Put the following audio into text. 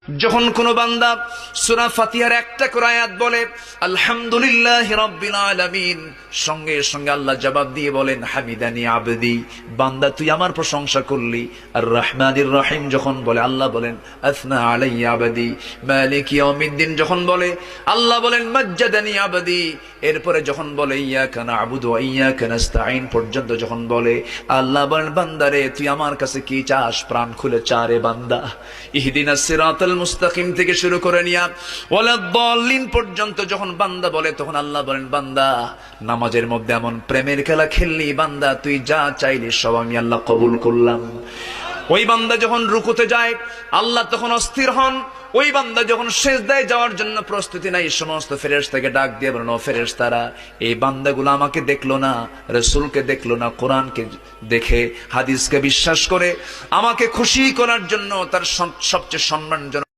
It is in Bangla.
যখন কোন বান্দা সূরা ফাতিহার একটা করে আয়াত বলে আলহামদুলিল্লাহি রাব্বিল আলামিন, সঙ্গে সঙ্গে আল্লাহ জবাব দিয়ে বলেন হামিদানি আবদি, বান্দা তুই আমার প্রশংসা করলি। আর রহমানির রহিম যখন বলে আল্লাহ বলেন আসনা আলাইয়া আবদি। মালিক ইয়াউমিদ্দিন যখন বলে আল্লাহ বলেন মাজ্জাদানি আবদি। এরপরে যখন বলে ইয়াকা না'বুদু ওয়া ইয়াকা নাস্তাঈন পর্যন্ত যখন বলে আল্লাহ বলেন বান্দারে তুই আমার কাছে কি চাস, প্রাণ খুলে চারে বান্দা। ইহদিনাস সিরাতাল মুস্তাকিম থেকে শুরু করে নিয়া ওয়ালাদ-দাল্লিন পর্যন্ত যখন বান্দা বলে তখন আল্লাহ বলেন বান্দা নামাজের মধ্যে এমন প্রেমের খেলা খেললি, বান্দা তুই যা চাইলি সব আমি আল্লাহ কবুল করলাম। ওই বান্দা যখন রুকুতে যায় আল্লাহ তখন অস্থির হন। ওই বান্দা যখন সিজদায় যাওয়ার জন্য প্রস্তুতি নাই, সমস্ত ফেরেশতাকে ডাক দিয়ে বলেন ও ফেরেশতারা, এই বান্দাগুলো আমাকে দেখলো না, রাসূলকে দেখলো না, কোরআনকে দেখে হাদিসকে বিশ্বাস করে আমাকে খুশি করার জন্য তার সবচেয়ে সম্মানজনক